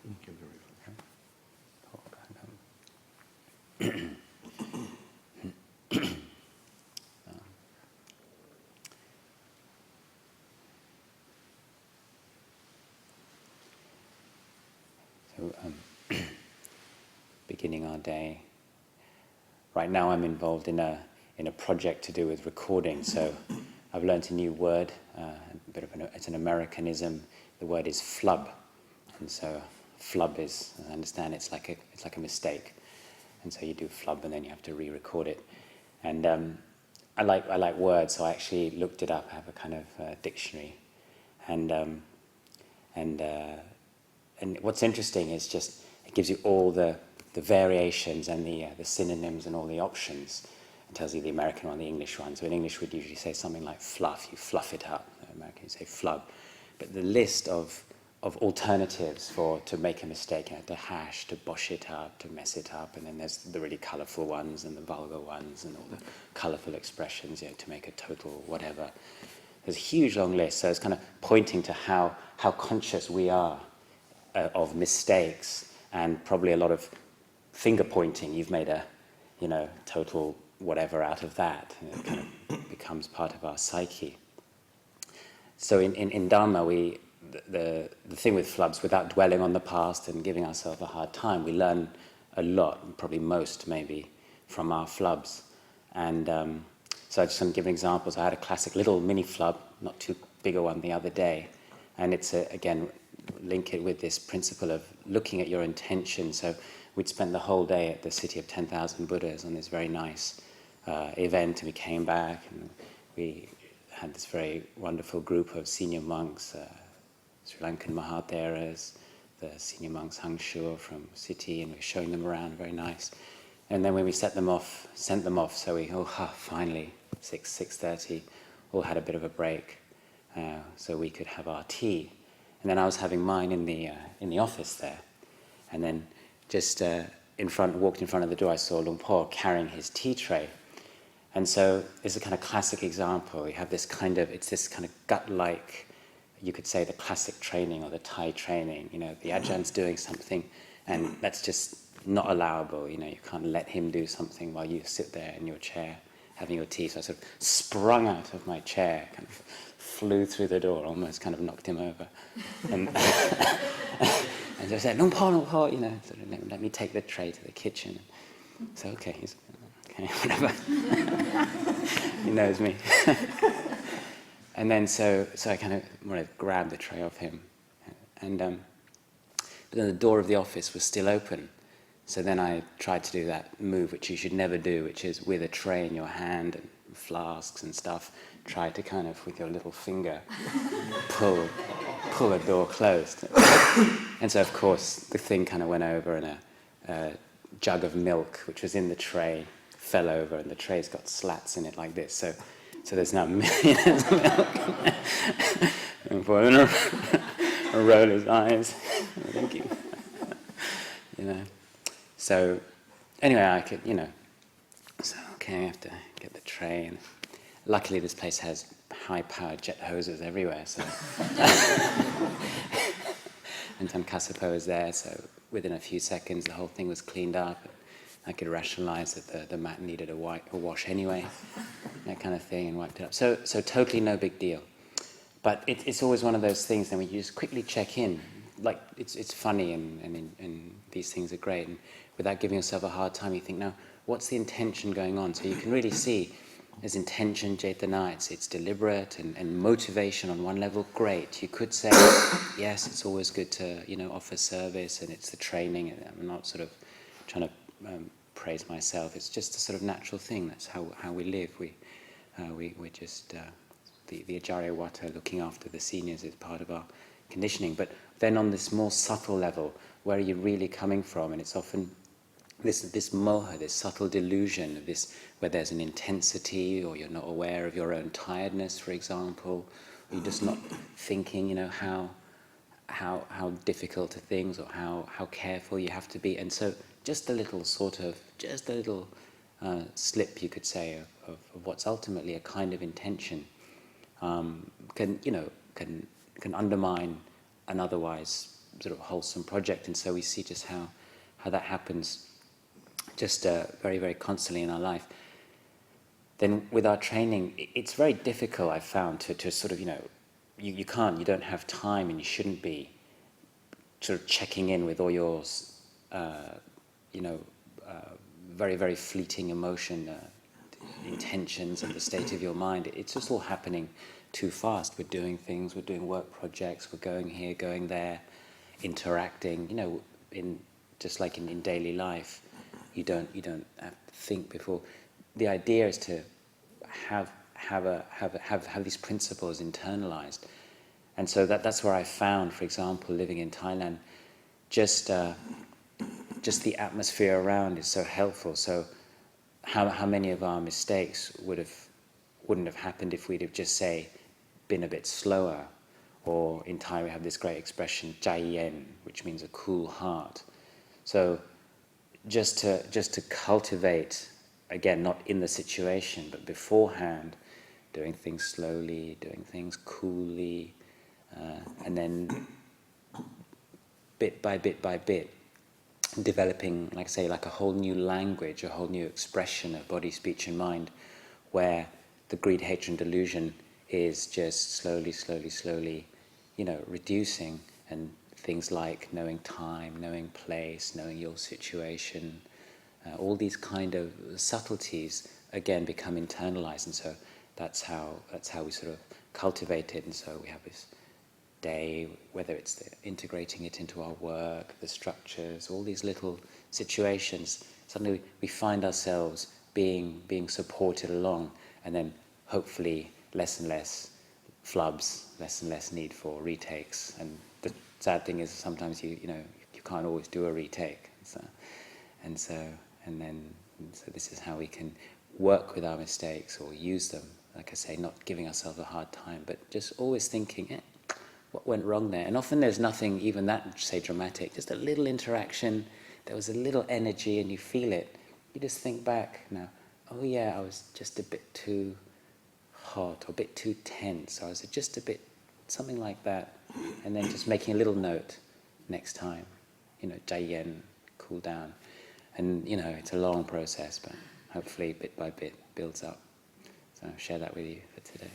Thank you very much. Beginning our day. Right now I'm involved in a project to do with recording, so I've learnt a new word, it's an Americanism. The word is flub, and so flub is, I understand, it's like a mistake, and so you do flub and then you have to re-record it. And I like words, so I actually looked it up. I have a kind of dictionary, and what's interesting is just it gives you all the variations and the synonyms and all the options. It tells you the American one, the English one. So in English we'd usually say something like fluff, you fluff it up. In American you say flub. But the list of alternatives to make a mistake, to hash, to bosh it up, to mess it up, and then there's the really colourful ones and the vulgar ones and all the colourful expressions, to make a total whatever. There's a huge long list, so it's kind of pointing to how conscious we are of mistakes, and probably a lot of finger pointing. You've made a, total whatever out of that. It kind of becomes part of our psyche. So in Dharma, the thing with flubs, without dwelling on the past and giving ourselves a hard time, we learn a lot, probably most maybe, from our flubs. And so I just want to give examples. I had a classic little mini flub, not too big a one, the other day. And it's, again, link it with this principle of looking at your intention. So we'd spent the whole day at the city of 10,000 Buddhas on this very nice event, and we came back and we had this very wonderful group of senior monks, Sri Lankan Mahatheras, the senior monks Hangshu from city, and we were showing them around, very nice. And then when we sent them off, so we, finally, 6:30, all had a bit of a break, so we could have our tea. And then I was having mine in the office there, and then just walked in front of the door, I saw Luang Por carrying his tea tray. And so it's a kind of classic example. You have this kind of gut-like, you could say, the classic training or the Thai training. The Ajahn doing something, and that's just not allowable. You can't let him do something while you sit there in your chair having your tea. So I sort of sprung out of my chair, kind of flew through the door, almost kind of knocked him over. And, and so I said, Luang Por, sort of, let me take the tray to the kitchen. So, okay, whatever. He knows me. And then so I kind of wanted to grab the tray off him. And but then the door of the office was still open. So then I tried to do that move, which you should never do, which is with a tray in your hand and flasks and stuff, try to kind of, with your little finger, pull a door closed. And so, of course, the thing kind of went over, and a jug of milk, which was in the tray, fell over, and the tray's got slats in it like this. So there's now millions of milk. And roll his eyes. Thank you. So anyway, I could, so okay, I have to get the tray. And luckily this place has high-powered jet hoses everywhere, so and some Kasapo was there, so within a few seconds the whole thing was cleaned up. I could rationalize that the mat needed a wash anyway, that kind of thing, and wiped it up. So totally no big deal. But it's always one of those things that when you just quickly check in, like it's funny and these things are great, and without giving yourself a hard time, you think, now, what's the intention going on? So you can really see there's intention, Cetana, it's deliberate, and motivation on one level, great. You could say, yes, it's always good to, offer service, and it's the training, and I'm not sort of trying to praise myself. It's just a sort of natural thing. That's how we live. We're just the Acharya Wata, looking after the seniors, is part of our conditioning. But then on this more subtle level, where are you really coming from? And it's often this moha, this subtle delusion of this, where there's an intensity, or you're not aware of your own tiredness, for example, or you're just not thinking, how difficult are things, or how careful you have to be. And so just a little slip, you could say, of what's ultimately a kind of intention can undermine an otherwise sort of wholesome project, and so we see just how that happens just very, very constantly in our life. Then with our training, it's very difficult, I've found, to sort of, you don't have time, and you shouldn't be sort of checking in with all your, very, very fleeting emotion, intentions, and the state of your mind. It's just all happening too fast. We're doing things, we're doing work projects, we're going here, going there, interacting, in just like in daily life. You don't have to think before. The idea is to have these principles internalized, and so that's where I found, for example, living in Thailand, just the atmosphere around is so helpful. So how many of our mistakes wouldn't have happened if we'd have just say been a bit slower, or in Thai we have this great expression "chai yen," which means a cool heart. So just to cultivate, again, not in the situation, but beforehand, doing things slowly, doing things coolly, and then bit by bit, developing, like I say, like a whole new language, a whole new expression of body, speech, and mind, where the greed, hatred, and delusion is just slowly, reducing, and things like knowing time, knowing place, knowing your situation, all these kind of subtleties again become internalized, and so that's how we sort of cultivate it. And so we have this day, whether it's integrating it into our work, the structures, all these little situations, suddenly we find ourselves being supported along, and then hopefully less and less flubs, less and less need for retakes. And the sad thing is sometimes you can't always do a retake. So this is how we can work with our mistakes or use them. Like I say, not giving ourselves a hard time, but just always thinking, what went wrong there? And often there's nothing even that, say, dramatic, just a little interaction, there was a little energy and you feel it. You just think back now, oh yeah, I was just a bit too hot or a bit too tense, or I was just a bit, something like that. And then just making a little note next time, chai yen, cool down. And, it's a long process, but hopefully bit by bit builds up. So I'll share that with you for today.